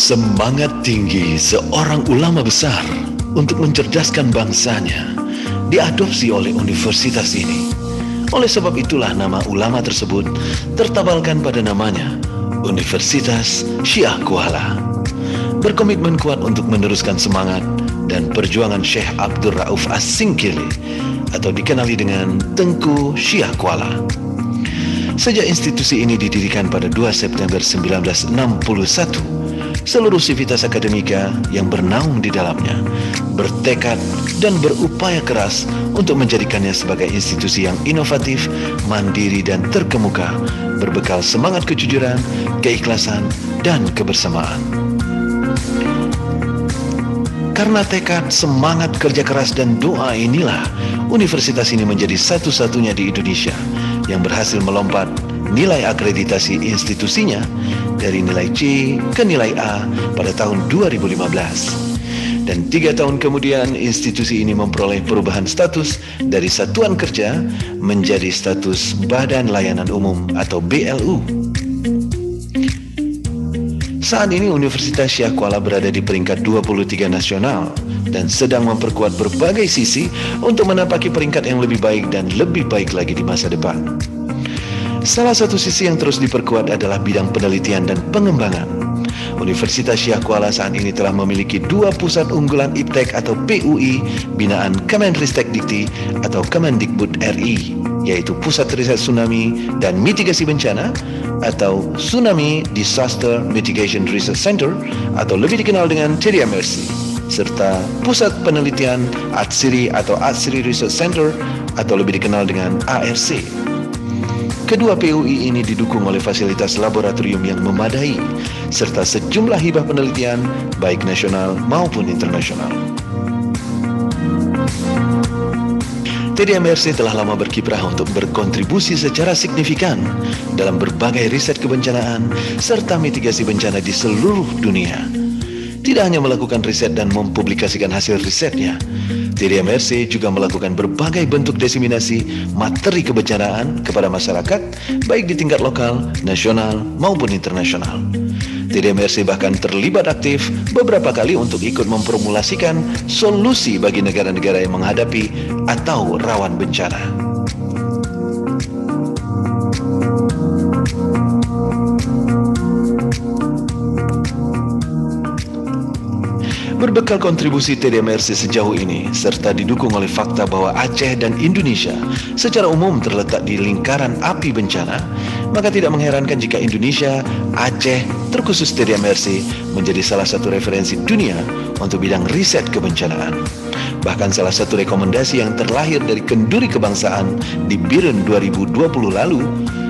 Semangat tinggi seorang ulama besar untuk mencerdaskan bangsanya diadopsi oleh universitas ini. Oleh sebab itulah nama ulama tersebut tertabalkan pada namanya Universitas Syiah Kuala. Berkomitmen kuat untuk meneruskan semangat dan perjuangan Syekh Abdul Rauf As-Singkili atau dikenali dengan Tengku Syiah Kuala. Sejak institusi ini didirikan pada 2 September 1961, seluruh sivitas akademika yang bernaung di dalamnya bertekad dan berupaya keras untuk menjadikannya sebagai institusi yang inovatif, mandiri dan terkemuka, berbekal semangat kejujuran, keikhlasan, dan kebersamaan. Karena tekad, semangat, kerja keras, dan doa inilah universitas ini menjadi satu-satunya di Indonesia yang berhasil melompat nilai akreditasi institusinya dari nilai C ke nilai A pada tahun 2015. Dan 3 tahun kemudian institusi ini memperoleh perubahan status dari satuan kerja menjadi status Badan Layanan Umum atau BLU. Saat ini Universitas Syiah Kuala berada di peringkat 23 nasional dan sedang memperkuat berbagai sisi untuk menapaki peringkat yang lebih baik dan lebih baik lagi di masa depan. Salah satu sisi yang terus diperkuat adalah bidang penelitian dan pengembangan. Universitas Syiah Kuala saat ini telah memiliki 2 pusat unggulan IPTEK atau PUI binaan Kemenristek Dikti atau Kemendikbud RI, yaitu Pusat Riset Tsunami dan Mitigasi Bencana atau Tsunami Disaster Mitigation Research Center atau lebih dikenal dengan TDMRC, serta Pusat Penelitian Atsiri atau Atsiri Research Center atau lebih dikenal dengan ARC. Kedua PUI ini didukung oleh fasilitas laboratorium yang memadai serta sejumlah hibah penelitian baik nasional maupun internasional. TDMRC telah lama berkiprah untuk berkontribusi secara signifikan dalam berbagai riset kebencanaan serta mitigasi bencana di seluruh dunia. Tidak hanya melakukan riset dan mempublikasikan hasil risetnya, TDMRC juga melakukan berbagai bentuk diseminasi materi kebencanaan kepada masyarakat, baik di tingkat lokal, nasional, maupun internasional. TDMRC bahkan terlibat aktif beberapa kali untuk ikut memformulasikan solusi bagi negara-negara yang menghadapi atau rawan bencana. Berbekal kontribusi TDMRC sejauh ini, serta didukung oleh fakta bahwa Aceh dan Indonesia secara umum terletak di lingkaran api bencana, maka tidak mengherankan jika Indonesia, Aceh, terkhusus TDMRC, menjadi salah satu referensi dunia untuk bidang riset kebencanaan. Bahkan salah satu rekomendasi yang terlahir dari kenduri kebangsaan di Biren 2020 lalu,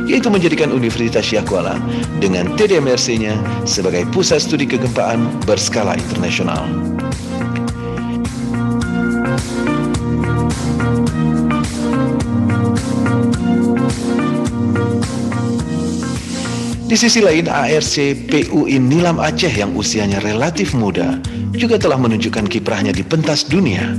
yaitu menjadikan Universitas Syiah Kuala dengan TDMRC-nya sebagai pusat studi kegempaan berskala internasional. Di sisi lain, ARC PUI Nilam Aceh yang usianya relatif muda juga telah menunjukkan kiprahnya di pentas dunia.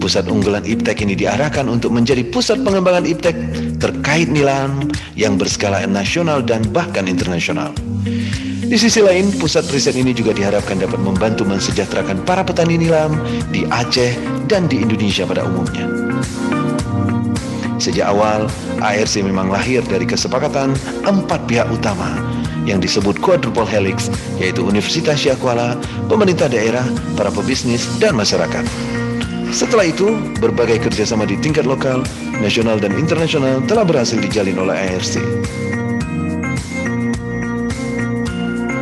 Pusat unggulan IPTEK ini diarahkan untuk menjadi pusat pengembangan IPTEK terkait nilam yang berskala nasional dan bahkan internasional. Di sisi lain, pusat riset ini juga diharapkan dapat membantu mensejahterakan para petani nilam di Aceh dan di Indonesia pada umumnya. Sejak awal, ARC memang lahir dari kesepakatan 4 pihak utama yang disebut quadruple helix, yaitu Universitas Syiah Kuala, pemerintah daerah, para pebisnis, dan masyarakat. Setelah itu, berbagai kerjasama di tingkat lokal, nasional, dan internasional telah berhasil dijalin oleh ARC.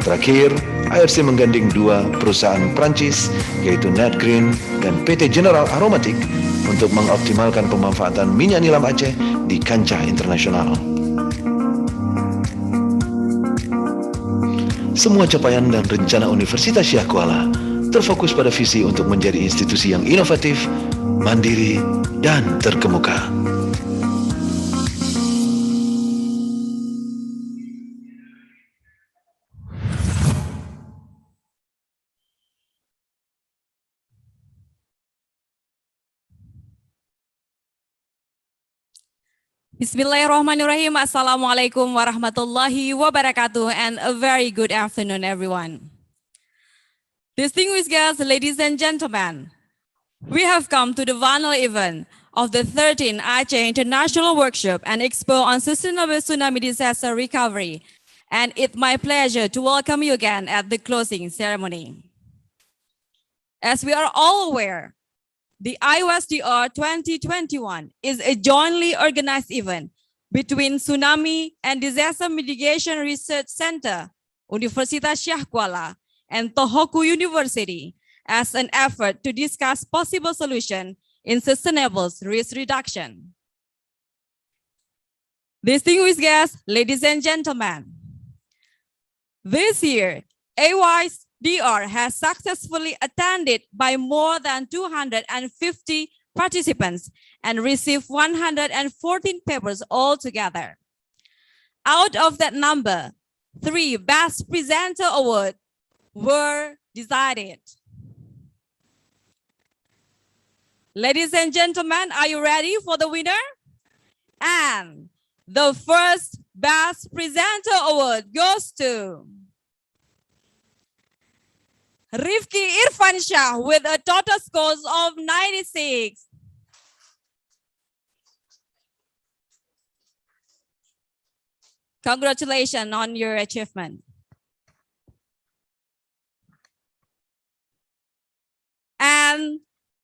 Terakhir, ARC menggandeng 2 perusahaan Prancis, yaitu Natgreen dan PT General Aromatic, untuk mengoptimalkan pemanfaatan minyak nilam Aceh di kancah internasional. Semua capaian dan rencana Universitas Syiah Kuala terfokus pada visi untuk menjadi institusi yang inovatif, mandiri, dan terkemuka. Bismillahirrahmanirrahim. Assalamualaikum warahmatullahi wabarakatuh and a very good afternoon everyone. Distinguished guests, ladies and gentlemen, we have come to the final event of the 13th Aceh International Workshop and Expo on Sustainable Tsunami Disaster Recovery, and it's my pleasure to welcome you again at the closing ceremony. As we are all aware, the AIWEST-DR 2021 is a jointly organized event between Tsunami and Disaster Mitigation Research Center, Universitas Syah Kuala, and Tohoku University as an effort to discuss possible solutions in sustainable risk reduction. Distinguished guests, ladies and gentlemen, this year, AIWEST-DR has successfully attended by more than 250 participants and received 114 papers altogether. Out of that number, 3 Best Presenter Awards were decided. Ladies and gentlemen, are you ready for the winner? And the first Best Presenter Award goes to Rifki Irfansyah with a total score of 96. Congratulations on your achievement. And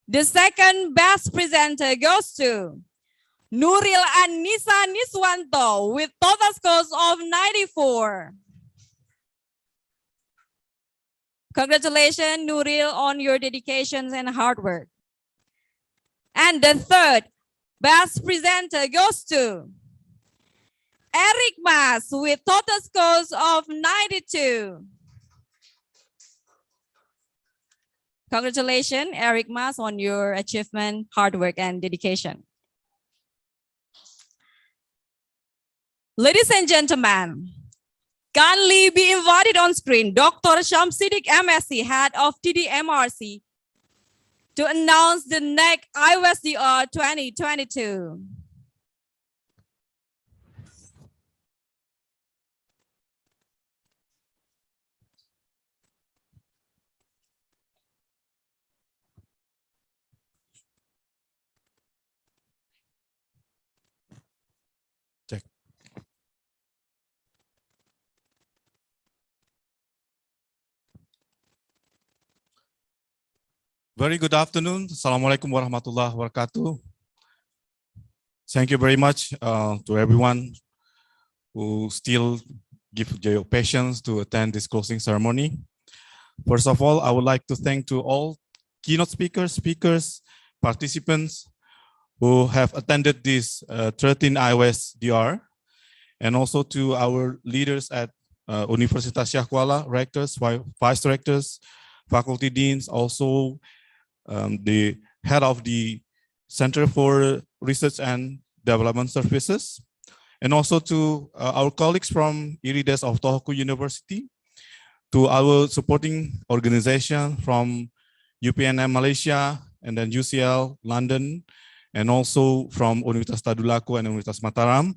the second best presenter goes to Nuril Anissa Niswanto with total scores of 94. Congratulations, Nuril, on your dedication and hard work. And the third best presenter goes to Eric Mas with total scores of 92. Congratulations, Eric Mas, on your achievement, hard work, and dedication. Ladies and gentlemen, kindly be invited on screen Dr. Shamsidik MSc, Head of TDMRC, to announce the next AIWEST-DR 2022. Very good afternoon. Assalamualaikum warahmatullahi wabarakatuh. Thank you very much to everyone who still give your patience to attend this closing ceremony. First of all, I would like to thank to all keynote speakers, participants who have attended this 13 AIWEST-DR, and also to our leaders at Universitas Syah Kuala, rectors, vice rectors, faculty deans, also the head of the Center for Research and Development Services, and also to our colleagues from IRIDES of Tohoku University, to our supporting organization from UPNM Malaysia, and then UCL London, and also from Universitas Tadulako and Universitas Mataram,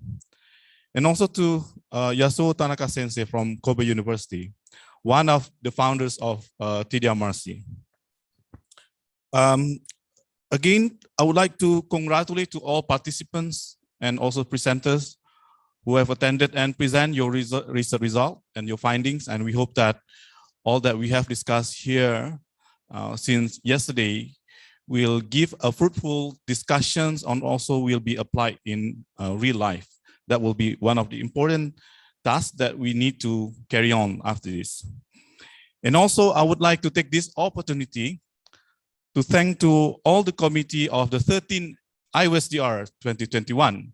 and also to Yasuo Tanaka Sensei from Kobe University, one of the founders of TDMRC. Again, I would like to congratulate to all participants and also presenters who have attended and present your research result and your findings. And we hope that all that we have discussed here since yesterday will give a fruitful discussions and also will be applied in real life. That will be one of the important tasks that we need to carry on after this. And also, I would like to take this opportunity to thank to all the committee of the 13th AIWEST-DR 2021,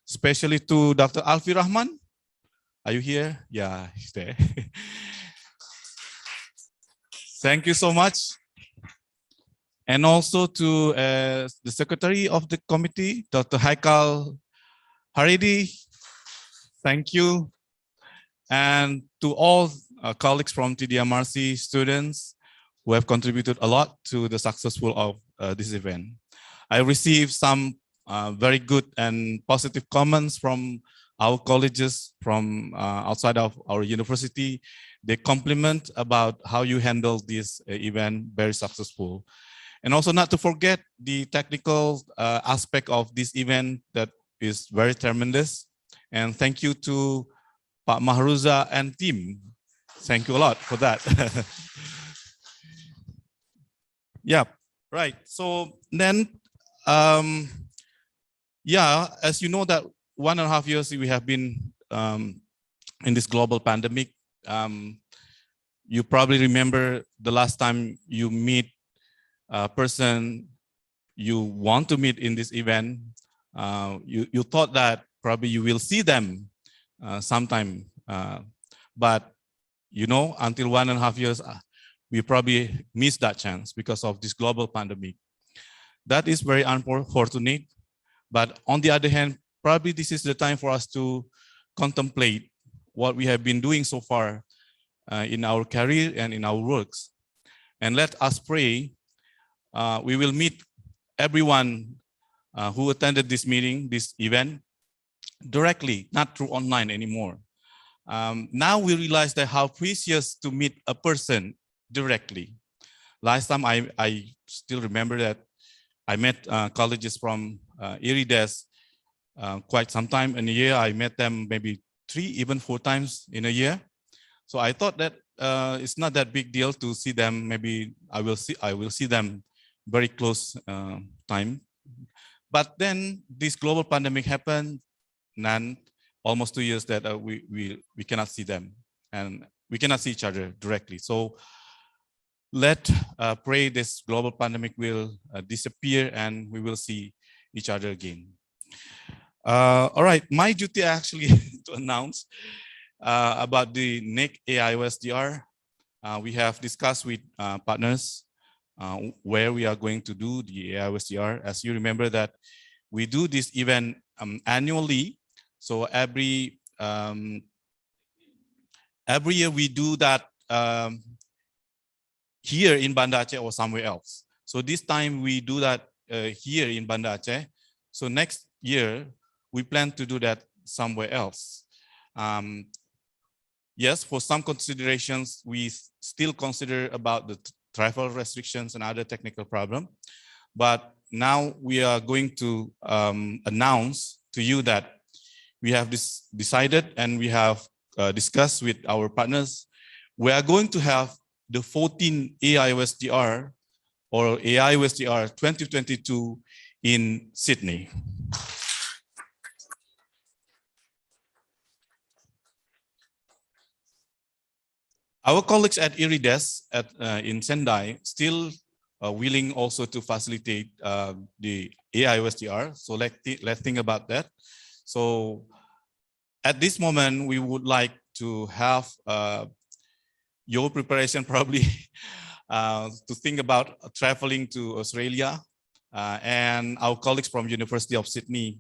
especially to Dr. Alfi Rahman. Are you here? Yeah, he's there. Thank you so much. And also to the secretary of the committee, Dr. Haikal Haridi. Thank you. And to all colleagues from TDMRC, students who have contributed a lot to the successful of this event. I received some very good and positive comments from our colleges from outside of our university, they compliment about how you handle this event very successful. And also not to forget the technical aspect of this event that is very tremendous. And thank you to Pak Mahruza and team. Thank you a lot for that. Yeah, right. So then, yeah, as you know that 1.5 years we have been in this global pandemic. You probably remember the last time you meet a person you want to meet in this event. You thought that probably you will see them sometime, but you know, until 1.5 years, we probably missed that chance because of this global pandemic. That is very unfortunate. But on the other hand, probably this is the time for us to contemplate what we have been doing so far in our career and in our works. And let us pray we will meet everyone who attended this meeting, this event, directly, not through online anymore. Now we realize that how precious to meet a person directly. Last time I still remember that I met colleagues from AIWEST quite some time in a year. I met them maybe 3, even 4 times in a year. So I thought that it's not that big deal to see them. Maybe I will see them very close time. But then this global pandemic happened, and almost 2 years that we cannot see them and we cannot see each other directly. So let pray this global pandemic will disappear and we will see each other again. All right, my duty actually to announce about the next AIWEST-DR. We have discussed with partners where we are going to do the AIWEST-DR. As you remember that we do this event annually. So every year we do that here in Banda Aceh or somewhere else. So this time we do that here in Banda Aceh. So next year we plan to do that somewhere else. Yes, for some considerations, we still consider about the travel restrictions and other technical problem. But now we are going to announce to you that we have decided and we have discussed with our partners. We are going to have the 14th AIWEST-DR or AIWEST-DR 2022 in Sydney. Our colleagues at AIWEST in Sendai still willing also to facilitate the AIWEST-DR. So let's think about that. So at this moment, we would like to have your preparation probably to think about traveling to Australia, and our colleagues from University of Sydney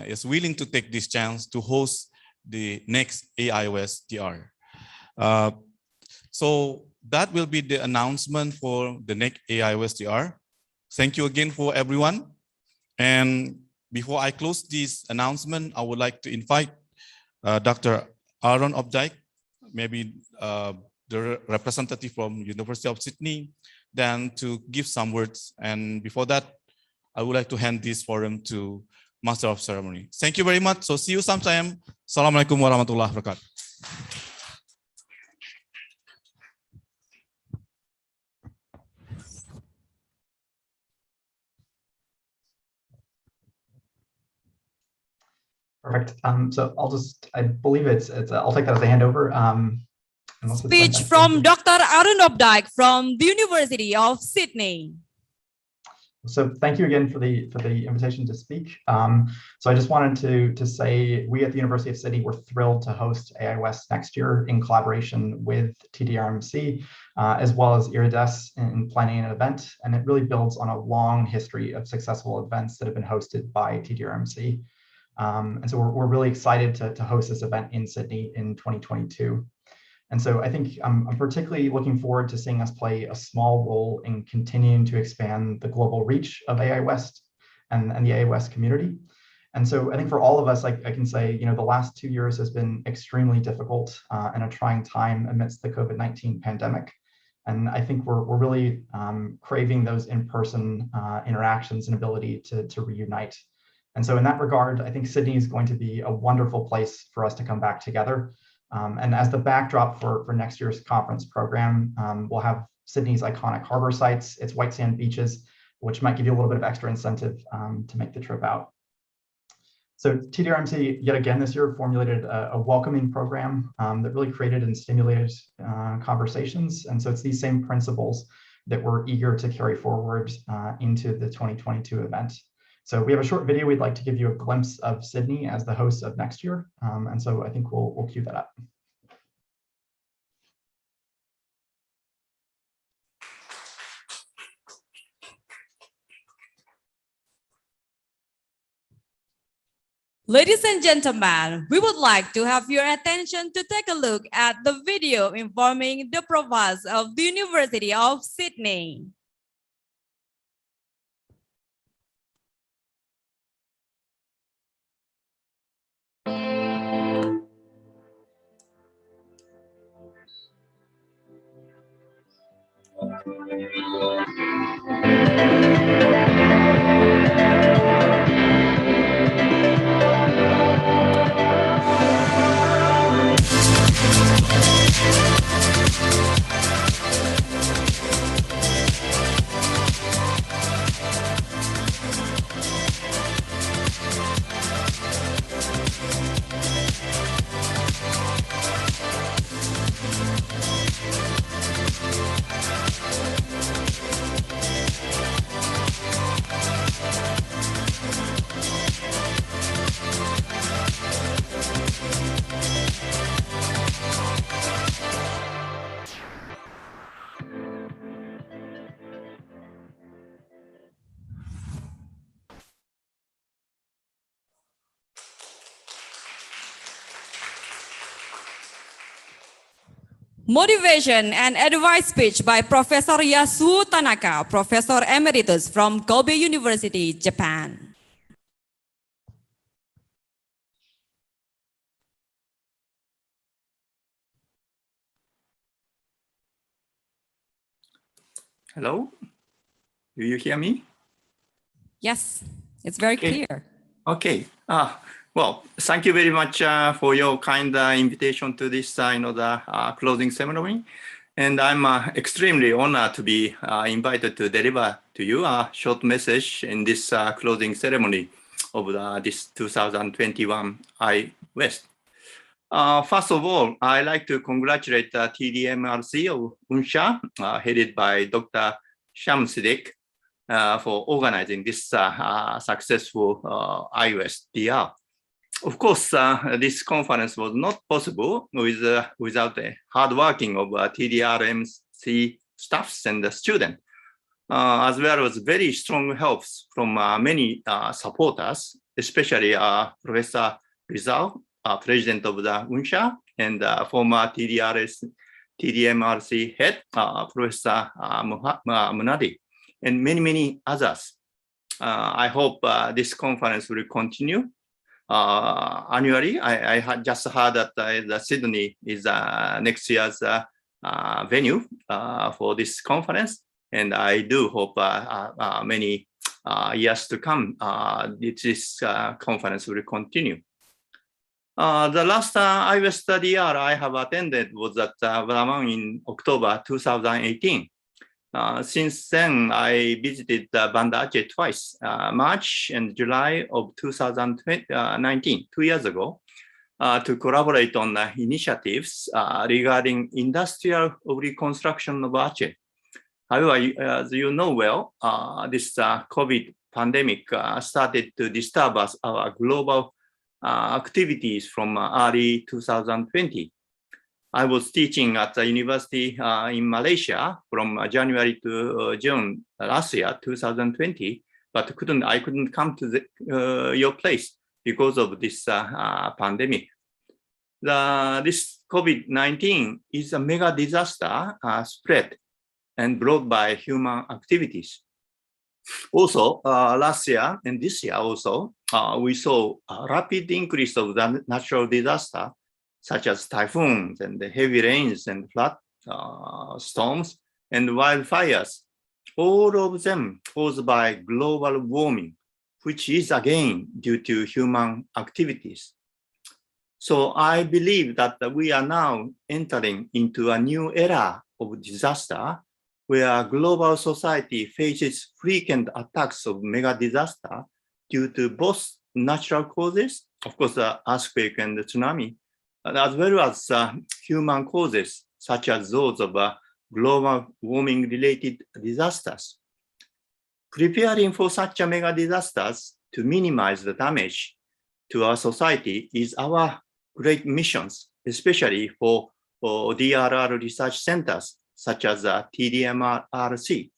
is willing to take this chance to host the next AIWEST-DR. So that will be the announcement for the next AIWEST-DR. Thank you again for everyone. And before I close this announcement, I would like to invite Dr. Aaron Opdijk, maybe the representative from University of Sydney, then to give some words. And before that, I would like to hand this forum to Master of Ceremony. Thank you very much. So see you sometime. Assalamualaikum warahmatullahi wabarakatuh. Perfect. So I believe I'll take that as a handover. Speech from Dr. Aaron Opdijk from the University of Sydney. So thank you again for the invitation to speak. So I just wanted to say we at the University of Sydney were thrilled to host AIWEST next year in collaboration with TDRMC, as well as AIWEST in planning an event. And it really builds on a long history of successful events that have been hosted by TDRMC. And so we're really excited to host this event in Sydney in 2022. And so I think I'm particularly looking forward to seeing us play a small role in continuing to expand the global reach of AIWEST and the AIWEST community. And so I think for all of us, I can say, the last 2 years has been extremely difficult and a trying time amidst the COVID-19 pandemic. And I think we're really craving those in-person interactions and ability to reunite. And so in that regard, I think Sydney is going to be a wonderful place for us to come back together. And as the backdrop for next year's conference program, we'll have Sydney's iconic harbor sites, its white sand beaches, which might give you a little bit of extra incentive to make the trip out. So TDRMC, yet again this year, formulated a welcoming program that really created and stimulated conversations. And so it's these same principles that we're eager to carry forward into the 2022 event. So we have a short video we'd like to give you a glimpse of Sydney as the host of next year. And so I think we'll cue that up. Ladies and gentlemen, we would like to have your attention to take a look at the video informing the Provost of the University of Sydney. Motivation and advice speech by Professor Yasuo Tanaka, Professor Emeritus from Kobe University, Japan. Hello, do you hear me? Yes, it's very clear. Okay. Well, thank you very much for your kind invitation to this, the closing ceremony. And I'm extremely honored to be invited to deliver to you a short message in this closing ceremony of this 2021 AIWEST. First of all, I'd like to congratulate the TDMRC of UNSHA, headed by Dr. Sham Siddiq, for organizing this successful AIWEST-DR. Of course, this conference was not possible without the hard working of TDRMC staffs and the students, as well as very strong helps from many supporters, especially Professor Rizal, president of the UNSHA, and former TDMRC head, Professor Munadi, and many, many others. I hope this conference will continue. Annually, I had just heard that the Sydney is next year's venue for this conference, and I do hope many years to come this conference will continue. The last AIWEST-DR I have attended was at Vermont in October 2018. Since then, I visited Banda Aceh twice, March and July of 2019, 2 years ago, to collaborate on initiatives regarding industrial reconstruction of Aceh. However, as you know well, this COVID pandemic started to disturb our global activities from early 2020. I was teaching at the university in Malaysia from January to June last year, 2020, but I couldn't come to your place because of this pandemic. This COVID-19 is a mega disaster spread and brought by human activities. Also, last year and this year also, we saw a rapid increase of the natural disaster, such as typhoons and the heavy rains and flood storms and wildfires, all of them caused by global warming, which is again due to human activities. So I believe that we are now entering into a new era of disaster where global society faces frequent attacks of mega disaster due to both natural causes, of course, the earthquake and the tsunami, as well as human causes, such as those of global warming related disasters. Preparing for such a mega disasters to minimize the damage to our society is our great missions, especially for DRR research centers, such as TDMRC.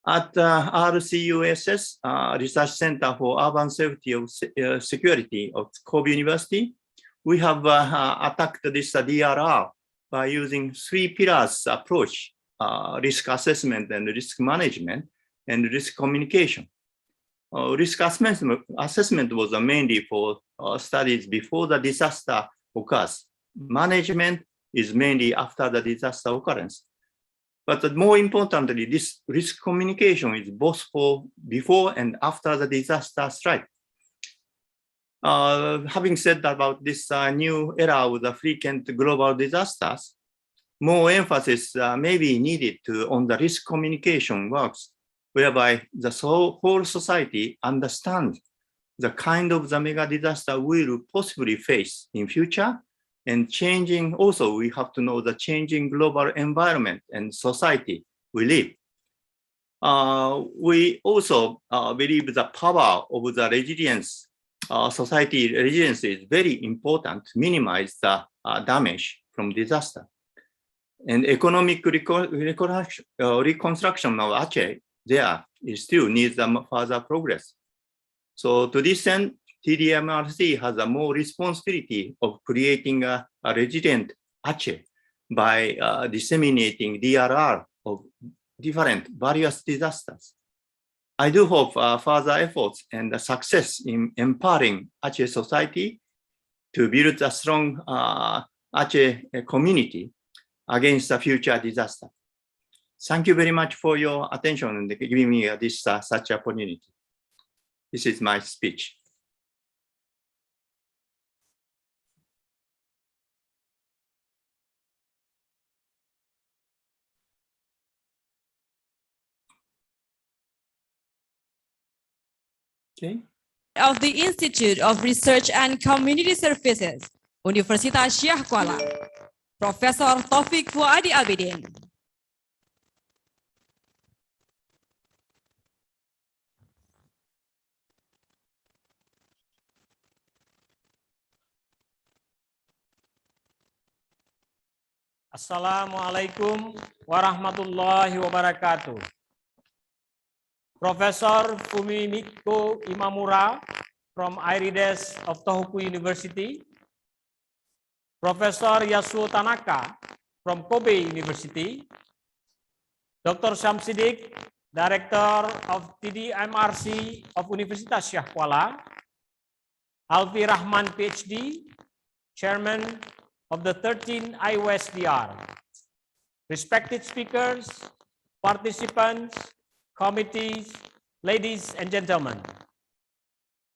At RCUSS, Research Center for Urban Safety of Security of Kobe University, we have attacked this DRR by using 3 pillars approach, risk assessment and risk management and risk communication. Risk assessment was mainly for studies before the disaster occurs. Management is mainly after the disaster occurrence. But more importantly, this risk communication is both for before and after the disaster strike. Having said about this new era of the frequent global disasters, more emphasis may be needed on the risk communication works, whereby the whole society understands the kind of the mega disaster we will possibly face in future, and changing, also we have to know the changing global environment and society we live. We also believe the power of the resilience, society resilience is very important to minimize the damage from disaster. And economic reconstruction of Aceh there still needs further progress. So to this end, TDMRC has a more responsibility of creating a resilient Aceh by disseminating DRR of different various disasters. I do hope further efforts and success in empowering Aceh society to build a strong Aceh community against a future disaster. Thank you very much for your attention and giving me this such opportunity. This is my speech. Okay. Of the Institute of Research and Community Services, Universitas Syah Kuala, Professor Taufik Fuadi Abidin. Assalamualaikum warahmatullahi wabarakatuh. Professor Fumimiko Imamura from IRIDES of Tohoku University, Professor Yasuo Tanaka from Kobe University, Dr. Syamsidik, Director of TDMRC of Universitas Syah Kuala, Alfi Rahman PhD, Chairman of the 13th AIWEST-DR, respected speakers, participants, committees, ladies and gentlemen.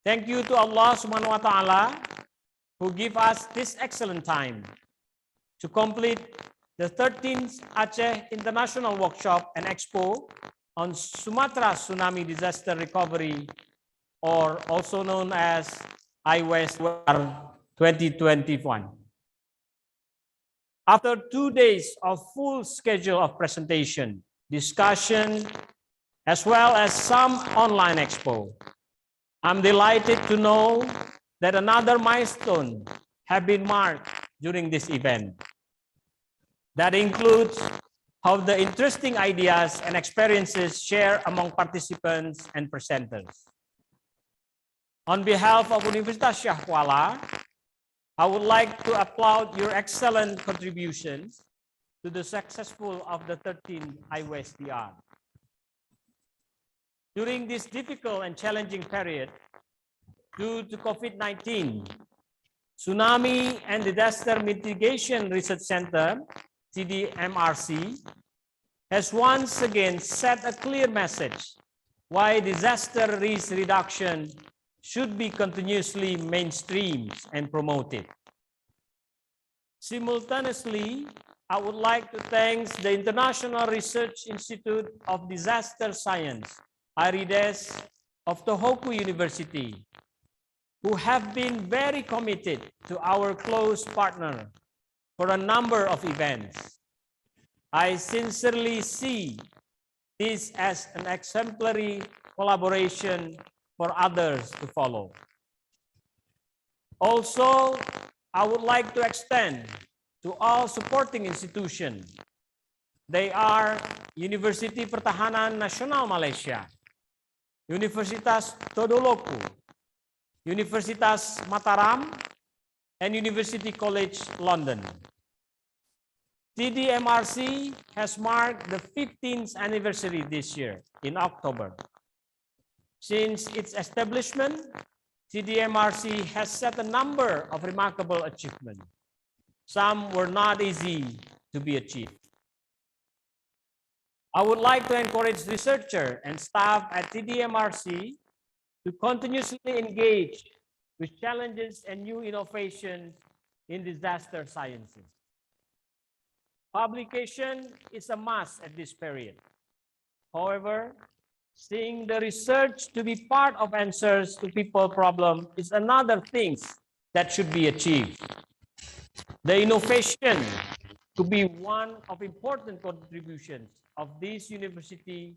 Thank you to Allah Subhanahu wa Ta'ala who give us this excellent time to complete the 13th Aceh International Workshop and Expo on Sumatra Tsunami Disaster Recovery, or also known as AIWEST-DR 2021. After 2 days of full schedule of presentation, discussion, as well as some online expo, I'm delighted to know that another milestone have been marked during this event. That includes how the interesting ideas and experiences shared among participants and presenters. On behalf of Universitas Syah Kuala, I would like to applaud your excellent contributions to the successful of the 13th AIWEST-DR. During this difficult and challenging period, due to COVID-19, Tsunami and Disaster Mitigation Research Center, TDMRC, has once again set a clear message why disaster risk reduction should be continuously mainstreamed and promoted. Simultaneously, I would like to thank the International Research Institute of Disaster Science, AIWEST, of Tohoku University, who have been very committed to our close partner for a number of events. I sincerely see this as an exemplary collaboration for others to follow. Also, I would like to extend to all supporting institutions. They are University Pertahanan Nasional Malaysia, Universitas Todoloku, Universitas Mataram, and University College London. TDMRC has marked the 15th anniversary this year in October. Since its establishment, TDMRC has set a number of remarkable achievements. Some were not easy to be achieved. I would like to encourage researchers and staff at TDMRC to continuously engage with challenges and new innovations in disaster sciences. Publication is a must at this period. However, seeing the research to be part of answers to people problem is another thing that should be achieved. The innovation to be one of important contributions of this university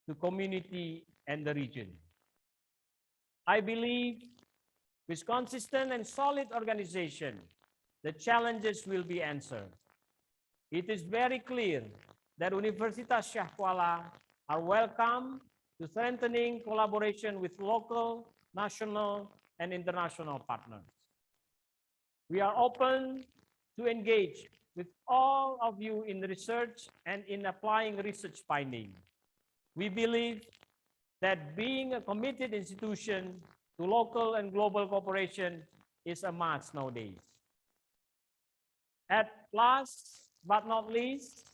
to community and the region. I believe with consistent and solid organization, the challenges will be answered. It is very clear that Universitas Syah Kuala are welcome to strengthening collaboration with local, national, and international partners. We are open to engage with all of you in research and in applying research findings. We believe that being a committed institution to local and global cooperation is a must nowadays. At last but not least,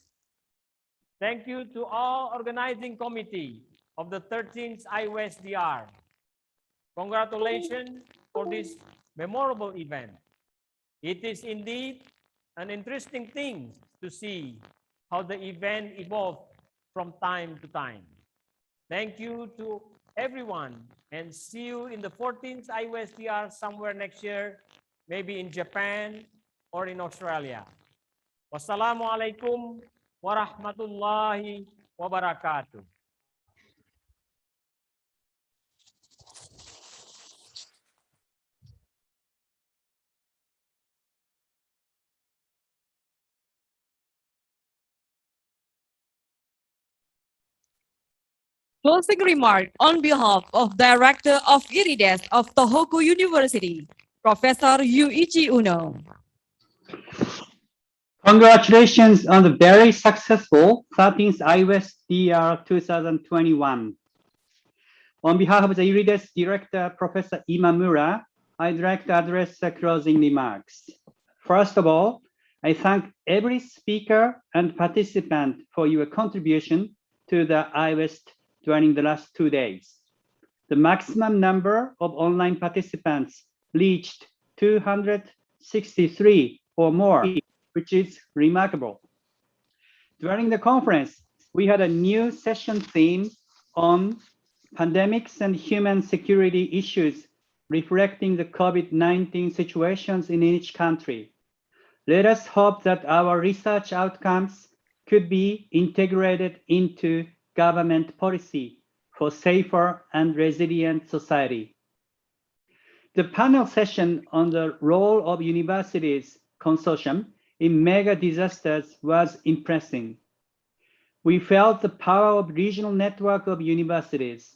thank you to all organizing committee of the 13th AIWEST-DR. Congratulations for this memorable event. It is indeed an interesting thing to see how the event evolved from time to time. Thank you to everyone and see you in the 14th AIWEST-DR somewhere next year, maybe in Japan or in Australia. Wassalamualaikum warahmatullahi wabarakatuh. Closing remark on behalf of Director of IRIDES of Tohoku University, Professor Yuichi Uno. Congratulations on the very successful 13th AIWEST-DR 2021. On behalf of the IRIDES Director, Professor Imamura, I'd like to address the closing remarks. First of all, I thank every speaker and participant for your contribution to the AIWEST during the last 2 days. The maximum number of online participants reached 263 or more, which is remarkable. During the conference, we had a new session theme on pandemics and human security issues, reflecting the COVID-19 situations in each country. Let us hope that our research outcomes could be integrated into government policy for safer and resilient society. The panel session on the role of universities consortium in mega disasters was impressive. We felt the power of regional network of universities.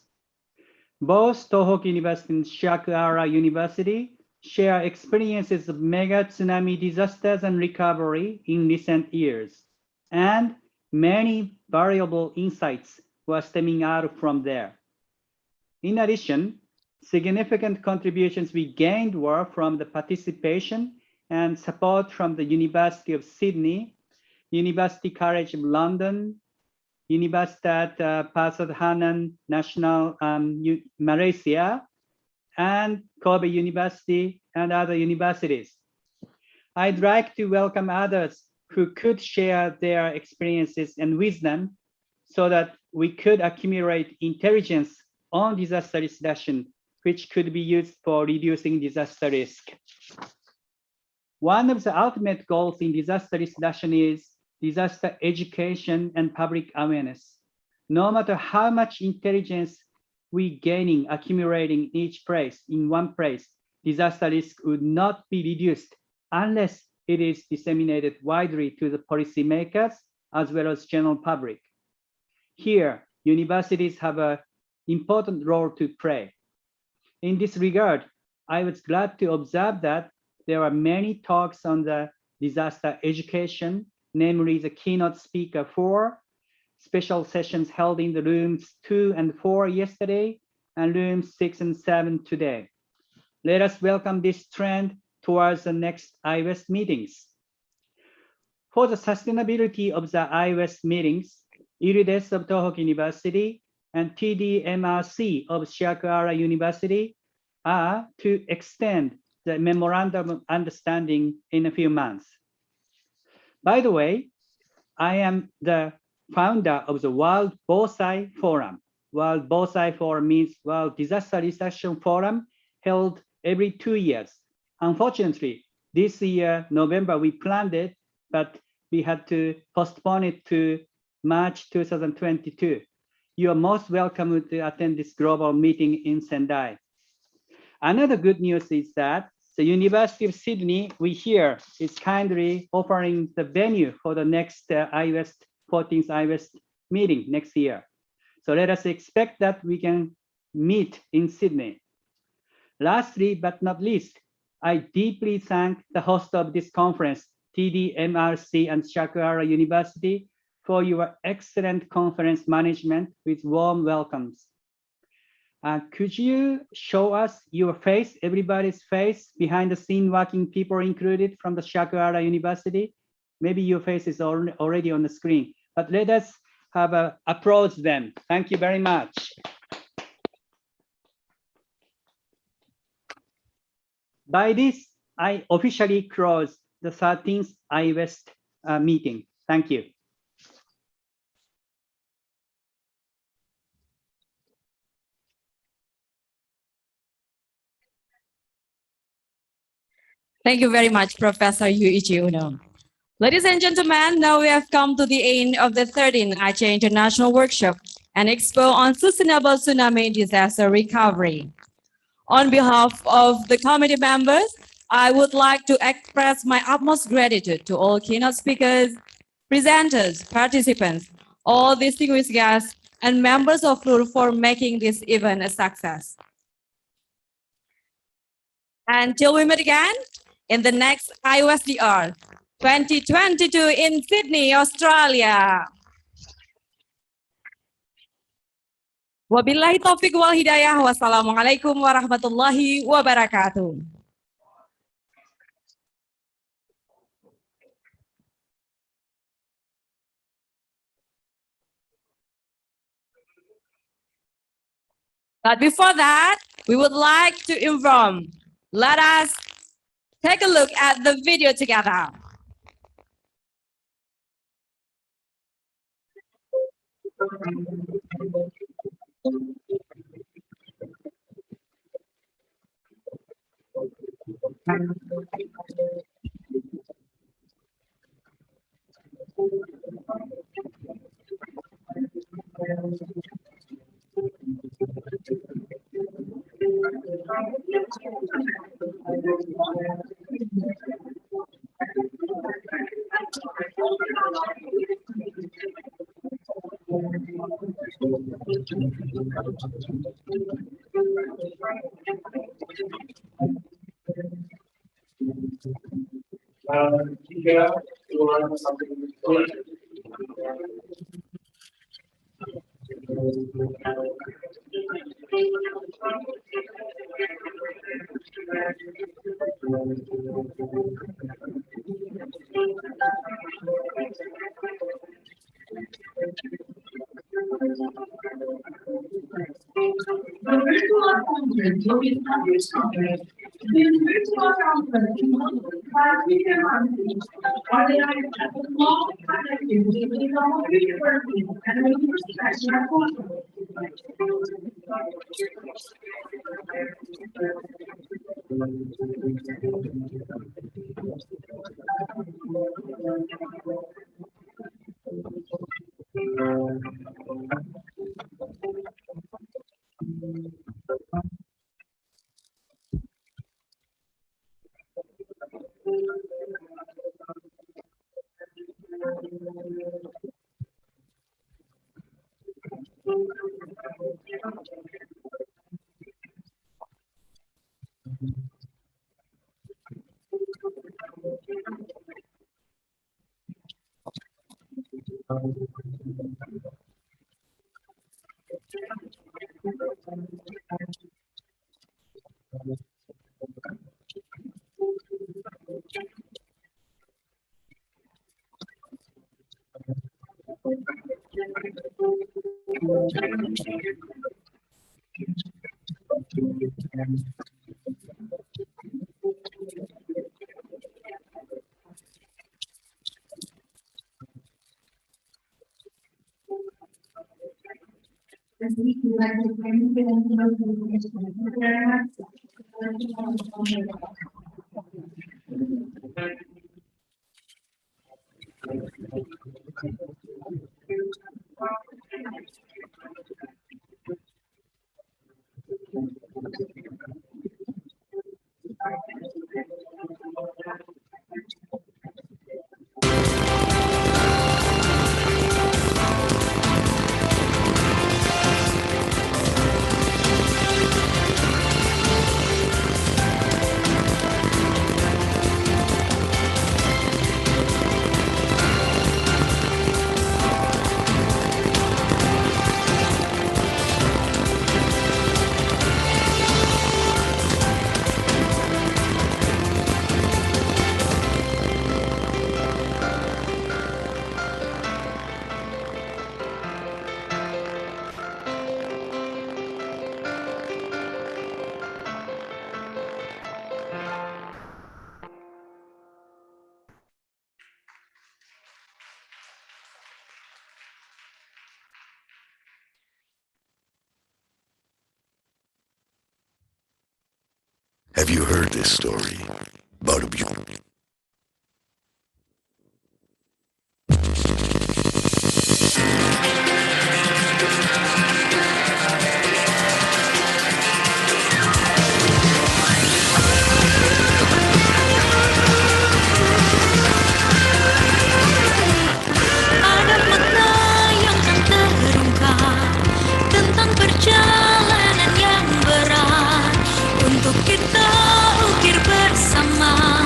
Both Tohoku University and Syah Kuala University share experiences of mega tsunami disasters and recovery in recent years, and many valuable insights were stemming out from there. In addition, Significant contributions we gained were from the participation and support from the University of Sydney, University College of London, Universitat Pasadena National Malaysia, and Kobe University and other universities. I'd like to welcome others who could share their experiences and wisdom so that we could accumulate intelligence on disaster risk reduction, which could be used for reducing disaster risk. One of the ultimate goals in disaster risk reduction is disaster education and public awareness. No matter how much intelligence we gaining, accumulating in one place, disaster risk would not be reduced unless it is disseminated widely to the policymakers as well as general public. Here, universities have an important role to play. In this regard, I was glad to observe that there are many talks on the disaster education, namely the keynote speaker 4, special sessions held in the rooms 2 and 4 yesterday, and rooms 6 and 7 today. Let us welcome this trend towards the next AIWEST meetings. For the sustainability of the AIWEST meetings, IRIDES of Tohoku University and TDMRC of Shirakuhara University are to extend the memorandum of understanding in a few months. By the way, I am the founder of the World Bosai Forum. World Bosai Forum means World Disaster Risk Reduction Forum, held every 2 years. Unfortunately, this year, November, we planned it, but we had to postpone it to March 2022. You are most welcome to attend this global meeting in Sendai. Another good news is that the University of Sydney, we hear, is kindly offering the venue for the next 14th AIWEST meeting next year. So let us expect that we can meet in Sydney. Lastly, but not least, I deeply thank the host of this conference, TDMRC and Shirakuhara University, for your excellent conference management with warm welcomes. Could you show us your face, everybody's face, behind the scene working people included from the Shirakuhara University? Maybe your face is already on the screen, but let us have a approach them. Thank you very much. By this, I officially close the 13th AIWEST meeting. Thank you. Thank you very much, Professor Yuichi Uno. Ladies and gentlemen, now we have come to the end of the 13th Aceh International Workshop and Expo on Sustainable Tsunami Disaster Recovery. On behalf of the committee members, I would like to express my utmost gratitude to all keynote speakers, presenters, participants, all distinguished guests, and members of LUR for making this event a success. Until we meet again in the next AIWEST-DR 2022 in Sydney, Australia. Wabillahi taufiq wal hidayah. Wassalamualaikum warahmatullahi wabarakatuh. But before that, we would like to inform. Let us take a look at the video together. The virtual conference will be published conference. This virtual conference involves video conference organized at a small activity with a mobile working and a professional conference. Have you heard this story about a Ada makna yang tak terungkap tentang perjalanan yang berat untuk kita ukir bersama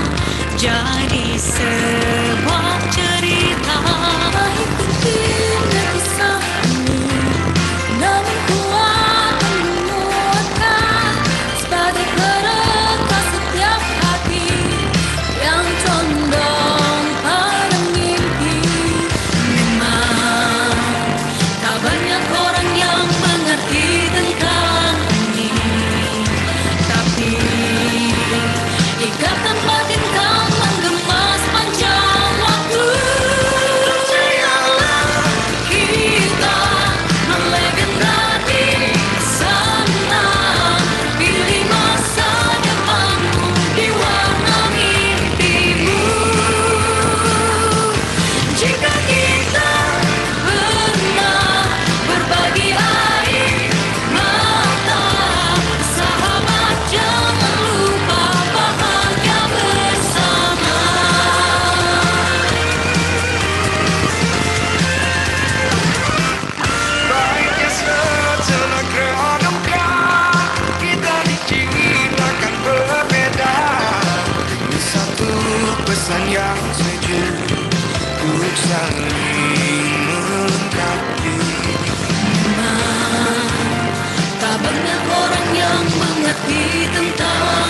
jadi sebuah cerita. Pahit pentingnya kisahmu, namun kuat memuatkan sebagai perekat setiap hati yang condong pada mimpi. Memang tak banyak orang yang mengerti tentang ini, tapi ikatan batin kan menggema sepanjang waktu. Percayalah kita melegenda di sana, pilih masa depanmu diwarna mimpimu. Jika kita pernah berbagi air mata, sahabat jangan lupa bahagia bersama. Baiknya setelah keduka kita diciptakan berbeda, ini satu pesan yang sejuk untuk saling melengkapi. Tak banyak orang yang kurang mengerti tentang